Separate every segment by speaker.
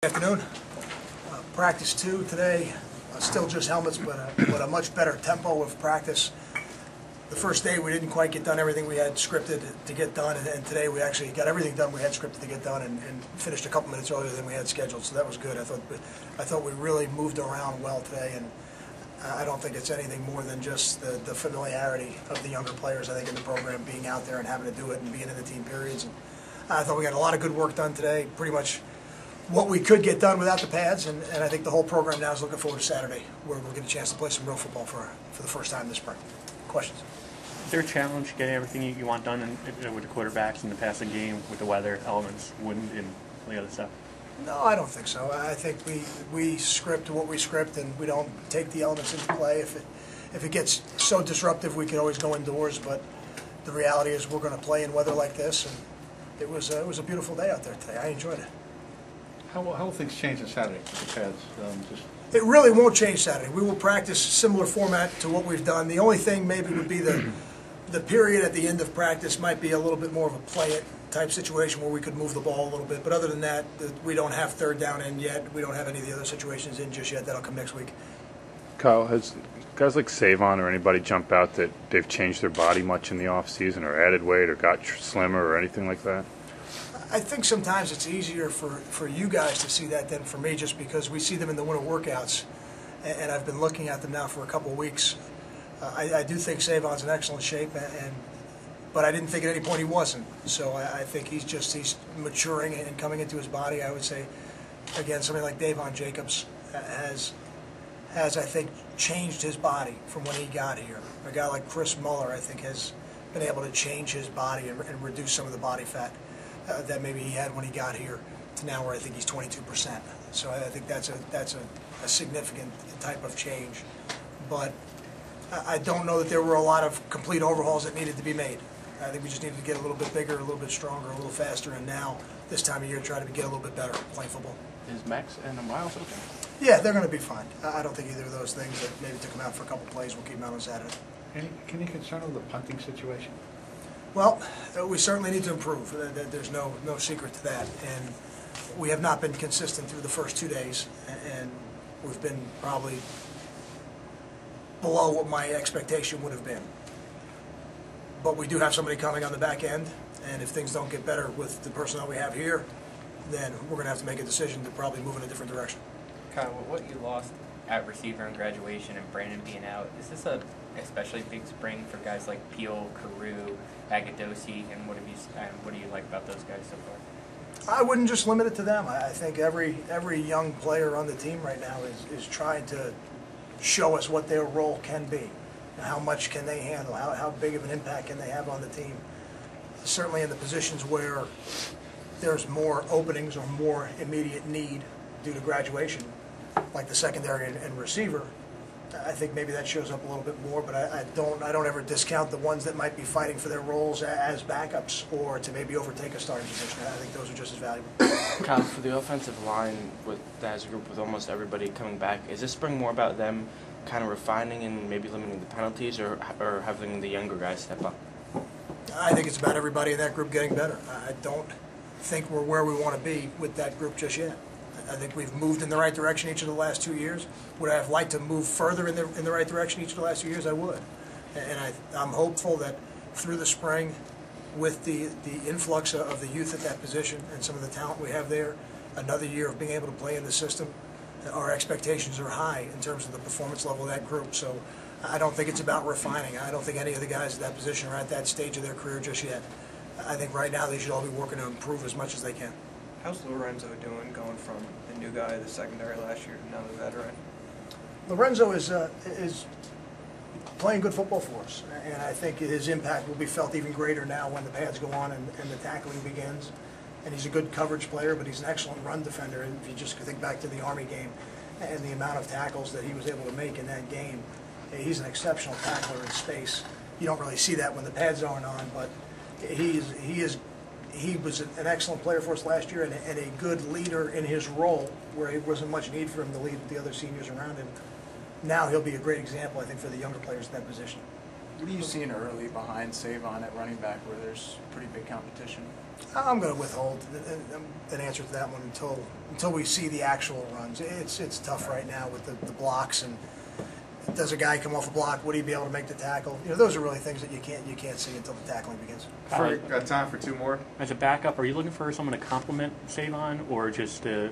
Speaker 1: Good afternoon. Practice 2 today, still just helmets, but a much better tempo of practice. The first day we didn't quite get done everything we had scripted to get done, and today we actually got everything done we had scripted to get done and finished a couple minutes earlier than we had scheduled, so that was good. I thought we really moved around well today, and I don't think it's anything more than just the familiarity of the younger players, I think, in the program, being out there and having to do it and being in the team periods. And I thought we got a lot of good work done today, pretty much what we could get done without the pads, and I think the whole program now is looking forward to Saturday, where we'll get a chance to play some real football for the first time this spring. Questions?
Speaker 2: Is there a challenge getting everything you want done with the quarterbacks in the passing game, with the weather elements, wind, and all the other stuff?
Speaker 1: No, I don't think so. I think we script what we script, and we don't take the elements into play. If it gets so disruptive, we can always go indoors, but the reality is we're going to play in weather like this, and it was a beautiful day out there today. I enjoyed it.
Speaker 3: How will things change on Saturday with the pads?
Speaker 1: It really won't change Saturday. We will practice similar format to what we've done. The only thing maybe would be the period at the end of practice might be a little bit more of a play it type situation where we could move the ball a little bit. But other than that, we don't have third down in yet. We don't have any of the other situations in just yet. That'll come next week.
Speaker 4: Kyle, has guys like Savon or anybody jump out that they've changed their body much in the off season, or added weight, or got slimmer, or anything like that?
Speaker 1: I think sometimes it's easier for you guys to see that than for me, just because we see them in the winter workouts, and I've been looking at them now for a couple of weeks. I do think Savon's in excellent shape, but I didn't think at any point he wasn't. So I think he's maturing and coming into his body. I would say, again, somebody like Davon Jacobs has I think changed his body from when he got here. A guy like Chris Muller, I think, has been able to change his body and reduce some of the body fat that maybe he had when he got here, to now where I think he's 22%. So I think that's a significant type of change. But I don't know that there were a lot of complete overhauls that needed to be made. I think we just needed to get a little bit bigger, a little bit stronger, a little faster, and now, this time of year, try to get a little bit better playing football.
Speaker 5: Is Max and Miles okay?
Speaker 1: Yeah, they're going to be fine. I don't think either of those things that maybe took them out for a couple plays will keep them out on Saturday.
Speaker 3: Can you concern over the punting situation?
Speaker 1: Well, we certainly need to improve. There's no secret to that. And we have not been consistent through the first 2 days, and we've been probably below what my expectation would have been. But we do have somebody coming on the back end, and if things don't get better with the personnel we have here, then we're going to have to make a decision to probably move in a different direction.
Speaker 5: Kyle, what you lost at receiver in graduation and Brandon being out, is this a especially big spring for guys like Peel, Carew, Agadosi, and what do you like about those guys so far?
Speaker 1: I wouldn't just limit it to them. I think every young player on the team right now is trying to show us what their role can be. How much can they handle? How big of an impact can they have on the team? Certainly in the positions where there's more openings or more immediate need due to graduation, like the secondary and receiver, I think maybe that shows up a little bit more, but I don't ever discount the ones that might be fighting for their roles as backups or to maybe overtake a starting position. I think those are just as valuable.
Speaker 6: Kyle, for the offensive line as a group with almost everybody coming back, is this spring more about them kind of refining and maybe limiting the penalties, or having the younger guys step up?
Speaker 1: I think it's about everybody in that group getting better. I don't think we're where we want to be with that group just yet. I think we've moved in the right direction each of the last 2 years. Would I have liked to move further in the right direction each of the last 2 years? I would. And I'm hopeful that through the spring, with the influx of the youth at that position and some of the talent we have there, another year of being able to play in the system, our expectations are high in terms of the performance level of that group. So I don't think it's about refining. I don't think any of the guys at that position are at that stage of their career just yet. I think right now they should all be working to improve as much as they can.
Speaker 7: How's Lorenzo doing, going from the new guy, the secondary last year, to now the veteran?
Speaker 1: Lorenzo is playing good football for us, and I think his impact will be felt even greater now when the pads go on and the tackling begins. And he's a good coverage player, but he's an excellent run defender. If you just think back to the Army game and the amount of tackles that he was able to make in that game, he's an exceptional tackler in space. You don't really see that when the pads aren't on, but he was an excellent player for us last year and a good leader in his role where there wasn't much need for him to lead the other seniors around him. Now he'll be a great example, I think, for the younger players in that position.
Speaker 8: What are you seeing early behind Savon at running back where there's pretty big competition?
Speaker 1: I'm going to withhold an answer to that one until we see the actual runs. It's tough right now with the blocks, and does a guy come off a block? Would he be able to make the tackle? You know, those are really things that you can't see until the tackling begins.
Speaker 3: Got time for two more?
Speaker 2: As a backup, are you looking for someone to complement Savon, or just to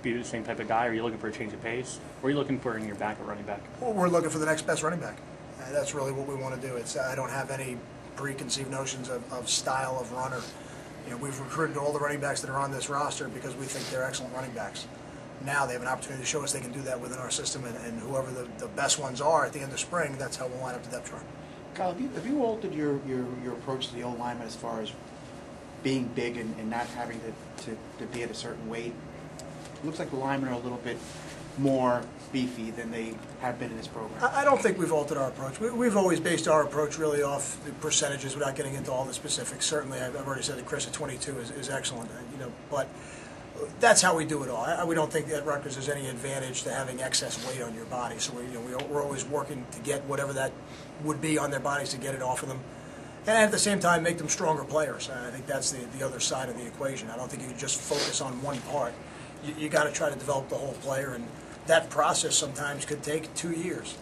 Speaker 2: be the same type of guy? Are you looking for a change of pace? Or are you looking for in your backup running back?
Speaker 1: Well, we're looking for the next best running back. That's really what we want to do. I don't have any preconceived notions of style of runner. You know, we've recruited all the running backs that are on this roster because we think they're excellent running backs. Now they have an opportunity to show us they can do that within our system, and whoever the best ones are at the end of spring, that's how we'll line up the depth chart.
Speaker 8: Kyle, have you altered your approach to the old lineman as far as being big and not having to be at a certain weight? It looks like the linemen are a little bit more beefy than they have been in this program.
Speaker 1: I don't think we've altered our approach. We've always based our approach really off the percentages without getting into all the specifics. Certainly, I've already said that Chris at 22 is excellent, you know, but that's how we do it all. We don't think at Rutgers there's any advantage to having excess weight on your body. So we're always working to get whatever that would be on their bodies to get it off of them. And at the same time, make them stronger players. And I think that's the other side of the equation. I don't think you can just focus on one part. You got to try to develop the whole player, and that process sometimes could take 2 years.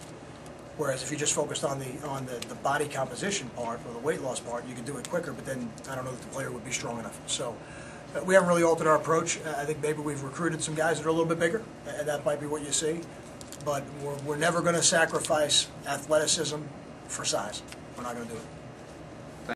Speaker 1: Whereas if you just focused on the body composition part or the weight loss part, you could do it quicker. But then I don't know that the player would be strong enough. So we haven't really altered our approach. I think maybe we've recruited some guys that are a little bit bigger, and that might be what you see. But we're never going to sacrifice athleticism for size. We're not going to do it.